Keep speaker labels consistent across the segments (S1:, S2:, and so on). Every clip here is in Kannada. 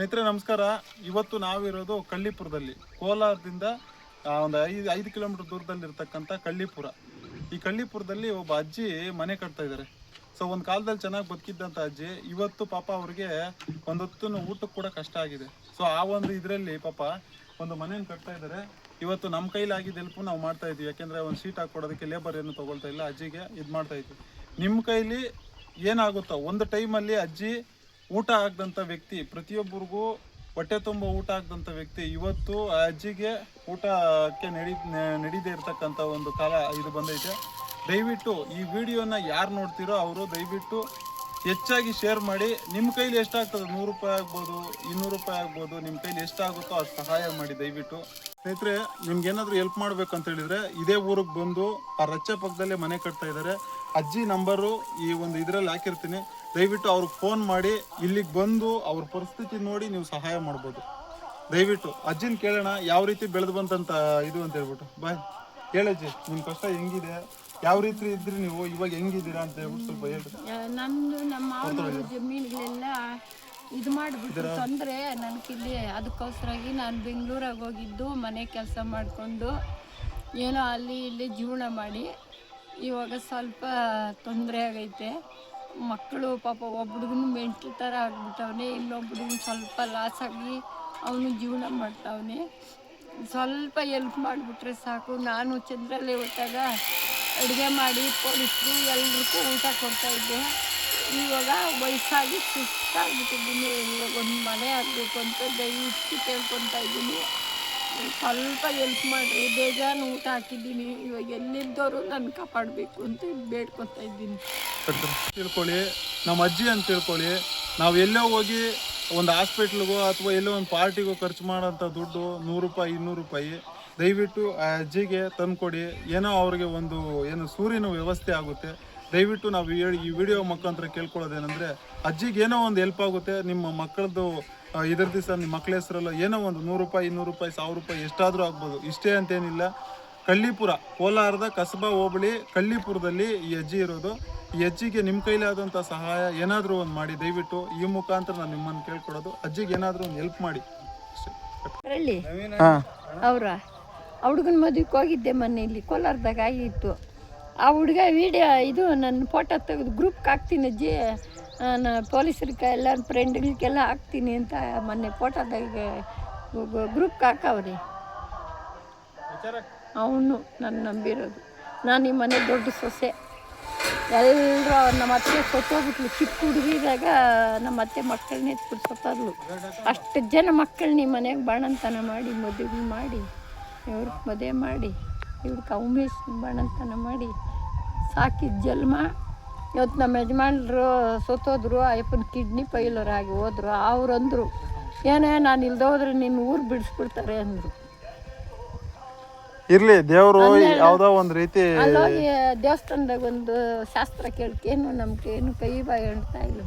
S1: ಸ್ನೇಹಿತರೆ ನಮಸ್ಕಾರ. ಇವತ್ತು ನಾವಿರೋದು ಕಳ್ಳಿಪುರದಲ್ಲಿ, ಕೋಲಾರದಿಂದ ಒಂದು 5 ಕಿಲೋಮೀಟರ್ ದೂರದಲ್ಲಿ ಇರ್ತಕ್ಕಂಥ ಕಳ್ಳಿಪುರ. ಈ ಕಳ್ಳಿಪುರದಲ್ಲಿ ಒಬ್ಬ ಅಜ್ಜಿ ಮನೆ ಕಟ್ತಾ ಇದ್ದಾರೆ. ಸೊ ಒಂದು ಕಾಲದಲ್ಲಿ ಚೆನ್ನಾಗಿ ಬದುಕಿದ್ದಂಥ ಅಜ್ಜಿ ಇವತ್ತು ಪಾಪ ಅವ್ರಿಗೆ ಒಂದೊತ್ತು ಊಟಕ್ಕೆ ಕೂಡ ಕಷ್ಟ ಆಗಿದೆ. ಸೊ ಆ ಒಂದು ಇದರಲ್ಲಿ ಪಾಪ ಒಂದು ಮನೆಯನ್ನು ಕಟ್ತಾ ಇದ್ದಾರೆ. ಇವತ್ತು ನಮ್ಮ ಕೈಲಾಗಿದ್ದ ಹೆಲ್ಪು ನಾವು ಮಾಡ್ತಾ ಇದ್ವಿ. ಯಾಕೆಂದರೆ ಒಂದು ಸೀಟ್ ಹಾಕ್ಕೊಡೋದಕ್ಕೆ ಲೇಬರ್ ಏನು ತೊಗೊಳ್ತಾ ಇಲ್ಲ, ಅಜ್ಜಿಗೆ ಇದು ಮಾಡ್ತಾ ಇದ್ವಿ. ನಿಮ್ಮ ಕೈಲಿ ಏನಾಗುತ್ತೋ ಒಂದು ಟೈಮಲ್ಲಿ ಅಜ್ಜಿ ಊಟ ಆಗದಂಥ ವ್ಯಕ್ತಿ, ಪ್ರತಿಯೊಬ್ಬರಿಗೂ ಹೊಟ್ಟೆ ತುಂಬ ಊಟ ಆಗದಂಥ ವ್ಯಕ್ತಿ ಇವತ್ತು ಆ ಅಜ್ಜಿಗೆ ಊಟಕ್ಕೆ ನಡೀದೇ ಇರ್ತಕ್ಕಂಥ ಒಂದು ಕಾಲ ಇದು ಬಂದೈತೆ. ದಯವಿಟ್ಟು ಈ ವಿಡಿಯೋನ ಯಾರು ನೋಡ್ತೀರೋ ಅವರು ದಯವಿಟ್ಟು ಹೆಚ್ಚಾಗಿ ಶೇರ್ ಮಾಡಿ. ನಿಮ್ಮ ಕೈಲಿ ಎಷ್ಟಾಗ್ತದೆ, 100 ರೂಪಾಯಿ ಆಗ್ಬೋದು, 200 ರೂಪಾಯಿ ಆಗ್ಬೋದು, ನಿಮ್ಮ ಕೈಲಿ ಎಷ್ಟಾಗುತ್ತೋ ಅಷ್ಟು ಸಹಾಯ ಮಾಡಿ ದಯವಿಟ್ಟು. ಸ್ನೇಹಿತರೆ ನಿಮ್ಗೇನಾದರೂ ಹೆಲ್ಪ್ ಮಾಡಬೇಕು ಅಂತ ಹೇಳಿದರೆ ಇದೇ ಊರಿಗೆ ಬಂದು ಆ ರಚ್ಚೆ ಪಕ್ಕದಲ್ಲೇ ಮನೆ ಕಟ್ತಾ ಇದ್ದಾರೆ. ಅಜ್ಜಿ ನಂಬರು ಈ ಒಂದು ಇದರಲ್ಲಿ ಹಾಕಿರ್ತೀನಿ. ದಯವಿಟ್ಟು ಅವ್ರಿಗೆ ಫೋನ್ ಮಾಡಿ ಇಲ್ಲಿಗೆ ಬಂದು ಅವ್ರ ಪರಿಸ್ಥಿತಿ ನೋಡಿ ನೀವು ಸಹಾಯ ಮಾಡ್ಬೋದು. ದಯವಿಟ್ಟು ಅಜ್ಜಿನ ಕೇಳೋಣ ಯಾವ ರೀತಿ ಬೆಳೆದು ಬಂತಂತ ಇದು ಅಂತ ಹೇಳ್ಬಿಟ್ಟು. ಬಾಯ್ ಹೇಳಜ್ಜಿ, ನಿಮ್ಮ ಕಷ್ಟ ಹೆಂಗಿದೆ, ಯಾವ ರೀತಿ ಇದ್ರಿ ನೀವು, ಇವಾಗ ಹೆಂಗಿದ್ದೀರಾ ಅಂತ ಹೇಳ್ಬಿಟ್ಟು ಸ್ವಲ್ಪ ಹೇಳ್ರಿ.
S2: ನಮ್ದು ನಮ್ಮ ಜಮೀನುಗಳೆಲ್ಲ ಇದು ಮಾಡಿಬಿಟ್ಟು ತೊಂದರೆ ನನಗಿಲ್ಲಿ. ಅದಕ್ಕೋಸ್ಕರಾಗಿ ನಾನು ಬೆಂಗಳೂರಾಗ ಹೋಗಿದ್ದು ಮನೆ ಕೆಲಸ ಮಾಡಿಕೊಂಡು ಏನೋ ಅಲ್ಲಿ ಇಲ್ಲಿ ಜೀವನ ಮಾಡಿ ಇವಾಗ ಸ್ವಲ್ಪ ತೊಂದರೆ ಆಗೈತೆ. ಮಕ್ಕಳು ಪಾಪ ಒಬ್ಬಡಿಗೂ ಮೆಂಟ್ಲು ಥರ ಆಗ್ಬಿಟ್ಟವನೆ, ಇನ್ನೊಬ್ಬಡಿಗೂ ಸ್ವಲ್ಪ ಲಾಸ್ ಆಗಿ ಅವನು ಜೀವನ ಮಾಡ್ತಾವನೆ. ಸ್ವಲ್ಪ ಹೆಲ್ಪ್ ಮಾಡಿಬಿಟ್ರೆ ಸಾಕು. ನಾನು ಚಂದ್ರಲ್ಲಿ ಹೊಟ್ಟಾಗ ಅಡುಗೆ ಮಾಡಿ ಪೊಲೀಸರು ಎಲ್ರಿಗೂ ಊಟ ಕೊಡ್ತಾಯಿದ್ದೆ. ಇವಾಗ ವಯಸ್ಸಾಗಿ ಸುಸ್ತಾಗ್ಬಿಟ್ಟಿದ್ದೀನಿ. ಇವಾಗ ಒಂದು ಮನೆ ಆಗಬೇಕು ಅಂತ ದಯವಿಟ್ಟು ಕೇಳ್ಕೊತಾ ಇದ್ದೀನಿ. ಸ್ವಲ್ಪ ಹೆಲ್ಪ್ ಮಾಡಿರಿ. ಬೇಜಾನು ಊಟ ಹಾಕಿದ್ದೀನಿ. ಇವಾಗ ಎಲ್ಲಿದ್ದವರು ನಾನು ಕಾಪಾಡಬೇಕು ಅಂತ ಬೇಡ್ಕೊತಾ ಇದ್ದೀನಿ.
S1: ತಿಳ್ಕೊಳ್ಳಿ, ನಮ್ಮ ಅಜ್ಜಿ ಅಂತ ತಿಳ್ಕೊಳ್ಳಿ. ನಾವು ಎಲ್ಲೋ ಹೋಗಿ ಒಂದು ಹಾಸ್ಪಿಟ್ಲಿಗೋ ಅಥವಾ ಎಲ್ಲೋ ಒಂದು ಪಾರ್ಟಿಗೋ ಖರ್ಚು ಮಾಡೋಂಥ ದುಡ್ಡು 100 ರೂಪಾಯಿ 200 ರೂಪಾಯಿ ದಯವಿಟ್ಟು ಆ ಅಜ್ಜಿಗೆ ತಂದುಕೊಡಿ. ಏನೋ ಅವ್ರಿಗೆ ಒಂದು ಏನು ಸೂರಿನ ವ್ಯವಸ್ಥೆ ಆಗುತ್ತೆ. ದಯವಿಟ್ಟು ನಾವು ಈ ವಿಡಿಯೋ ಮುಖಾಂತರ ಕೇಳ್ಕೊಳ್ಳೋದೇನೆಂದರೆ ಅಜ್ಜಿಗೆ ಏನೋ ಒಂದು ಹೆಲ್ಪ್ ಆಗುತ್ತೆ. ನಿಮ್ಮ ಮಕ್ಕಳದ್ದು ಇದರ ದಿವಸ ನಿಮ್ಮ ಮಕ್ಕಳ ಹೆಸರಲ್ಲ ಏನೋ ಒಂದು 100 ರೂಪಾಯಿ 200 ರೂಪಾಯಿ 1000 ರೂಪಾಯಿ ಎಷ್ಟಾದರೂ ಆಗ್ಬೋದು. ಇಷ್ಟೇ ಅಂತೇನಿಲ್ಲ. ಕಳ್ಳಿಪುರ, ಕೋಲಾರದ ಕಸಬಾ ಹೋಬಳಿ ಕಳ್ಳಿಪುರದಲ್ಲಿ ಈ ಅಜ್ಜಿ ಇರೋದು. ಈ ಅಜ್ಜಿಗೆ ನಿಮ್ಮ ಕೈಲಾದಂಥ ಸಹಾಯ ಏನಾದರೂ ಒಂದು ಮಾಡಿ ದಯವಿಟ್ಟು. ಈ ಮುಖಾಂತರ ನಾನು ನಿಮ್ಮನ್ನು ಕೇಳ್ಕೊಡೋದು, ಅಜ್ಜಿಗೆ ಏನಾದರೂ ಒಂದು ಹೆಲ್ಪ್ ಮಾಡಿ
S2: ಅಷ್ಟೇ. ಅವರ ಹುಡುಗನ ಮದುವೆಗೆ ಹೋಗಿದ್ದೆ ಮೊನ್ನೆ, ಇಲ್ಲಿ ಕೋಲಾರದಾಗ ಆಗಿತ್ತು. ಆ ಹುಡುಗ ವಿಡಿಯೋ ಇದು ನನ್ನ ಫೋಟೋ ತೆಗೆದು ಗ್ರೂಪ್ಗೆ ಹಾಕ್ತೀನಿ ಅಜ್ಜಿ, ನಾನು ಪೊಲೀಸರಿಗೆ ಎಲ್ಲ ಫ್ರೆಂಡ್ಗಳಿಗೆಲ್ಲ ಹಾಕ್ತೀನಿ ಅಂತ ಮೊನ್ನೆ ಫೋಟೋದಾಗ ಗ್ರೂಪ್ಗೆ ಹಾಕವ್ರಿ. ಅವನು ನನ್ನ ನಂಬಿರೋದು. ನಾನು ಈ ಮನೆ ದೊಡ್ಡ ಸೊಸೆ. ಎಲ್ಲರೂ ನಮ್ಮ ಅತ್ತೆ ಸತ್ತೋಗ್ಬಿಟ್ಲು. ಚಿಕ್ಕ ಹುಡುಗಿದಾಗ ನಮ್ಮ ಅತ್ತೆ ಮಕ್ಕಳನ್ನ ಎತ್ಬಿಟ್ಟು ಸತ್ತೋದ್ಲು. ಅಷ್ಟು ಜನ ಮಕ್ಕಳನ್ನ ಈ ಮನೆಗೆ ಬಾಣಂತನ ಮಾಡಿ ಮದುವೆ ಮಾಡಿ ಇವ್ರಿಗೆ ಮದುವೆ ಮಾಡಿ ಇವ್ರಿಗೆ ಉಮೇಶ್ ಬಾಣಂತನ ಮಾಡಿ ಸಾಕಿದ ಜನ್ಮ. ಇವತ್ತು ನಮ್ಮ ಯಜಮಾನ್ರು ಸತ್ತೋದ್ರು. ಅಯ್ಯಪ್ಪನ ಕಿಡ್ನಿ ಫೈಲರ್ ಆಗಿ ಹೋದ್ರು. ಅವ್ರು ಅಂದರು, ಏನೇ ನಾನು ಇಲ್ದ ಹೋದ್ರೆ ನಿನ್ನ ಊರು ಬಿಡಿಸ್ಬಿಡ್ತಾರೆ ಅಂದರು.
S1: ಇರ್ಲಿ, ದೇವರು ಯಾವುದೋ ಒಂದು ರೀತಿ
S2: ಅಲ್ಲೋಗಿ ದೇವಸ್ಥಾನದಾಗ ಒಂದು ಶಾಸ್ತ್ರ ಕೇಳ್ಕೇನು ನಮ್ಗೆ ಏನು ಕೈ ಬಾಯಿ ಅಂಟ್ತಾ ಇಲ್ಲ.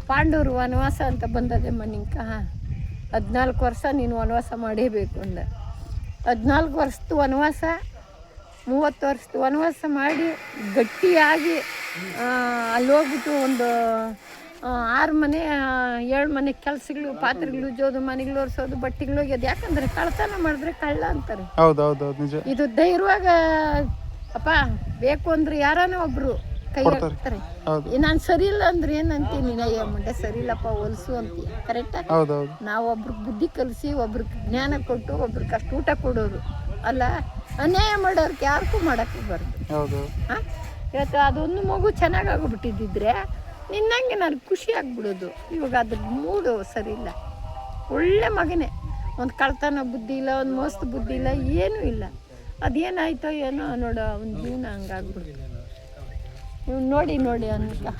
S2: ಪಾಂಡವರು ವನವಾಸ ಅಂತ ಬಂದದೆ ಮನಿಂಕ. 14 ವರ್ಷ ನೀನು ವನವಾಸ ಮಾಡೇಬೇಕು ಅಂದ. 14 ವರ್ಷದ ವನವಾಸ 30 ವರ್ಷದ ವನವಾಸ ಮಾಡಿ ಗಟ್ಟಿಯಾಗಿ ಅಲ್ಲಿ ಹೋಗ್ಬಿಟ್ಟು ಒಂದು 6 ಮನೆ 7 ಮನೆ ಕೆಲಸಗಳು, ಪಾತ್ರೆಗಳು ಜೋದು, ಮನೆಗಳು ಒರೆಸೋದು, ಬಟ್ಟೆಗಳು ಒಗೆಯೋದು. ಯಾಕಂದ್ರೆ ಕಳ್ತನ ಮಾಡಿದ್ರೆ ಕಳ್ಳ ಅಂತಾರೆ.
S1: ನಿಜ.
S2: ಇದು ಧೈರ್ಯವಾಗ ಅಪ್ಪ ಬೇಕು ಅಂದ್ರೆ ಯಾರಾನ ಒಬ್ರು ಕೈ ಹಾಕ್ತಾರೆ. ನಾನು ಸರಿ ಇಲ್ಲ ಅಂದ್ರೆ ಏನಂತೀನಿ, ಅಯ್ಯ ಮುಂಡೆ ಸರಿ ಇಲ್ಲಪ್ಪ ಹೊಲ್ಸು ಅಂತೀಯ. ಕರೆಕ್ಟಾ? ನಾವು ಒಬ್ರಿಗೆ ಬುದ್ಧಿ ಕಲಿಸಿ, ಒಬ್ರಿಗೆ ಜ್ಞಾನ ಕೊಟ್ಟು, ಒಬ್ರಿಗೆ ಅಷ್ಟು ಊಟ ಕೊಡೋದು ಅಲ್ಲ. ಅನ್ಯಾಯ ಮಾಡೋರ್ಗೆ ಯಾರಿಗೂ ಮಾಡೋಕ್ಕೆ ಬಾರ್ದು. ಇವತ್ತು ಅದೊಂದು ಮಗು ಚೆನ್ನಾಗಾಗ್ಬಿಟ್ಟಿದ್ದಿದ್ರೆ ನಿನ್ನಂಗೆ ನಾನು ಖುಷಿ ಆಗ್ಬಿಡೋದು. ಇವಾಗ ಅದ್ರ ಮೂಡು ಸರಿ ಇಲ್ಲ. ಒಳ್ಳೆ ಮಗನೇ, ಒಂದು ಕಳ್ತನ ಬುದ್ಧಿ ಇಲ್ಲ, ಒಂದು ಮೋಸ್ತ್ ಬುದ್ಧಿ ಇಲ್ಲ, ಏನೂ ಇಲ್ಲ. ಅದೇನಾಯ್ತೋ ಏನೋ ನೋಡೋ ಒಂದು ಜೀವನ ಹಂಗಾಗ್ಬಿಡ್ತು. ನೀವು ನೋಡಿ ಅನ್ಕ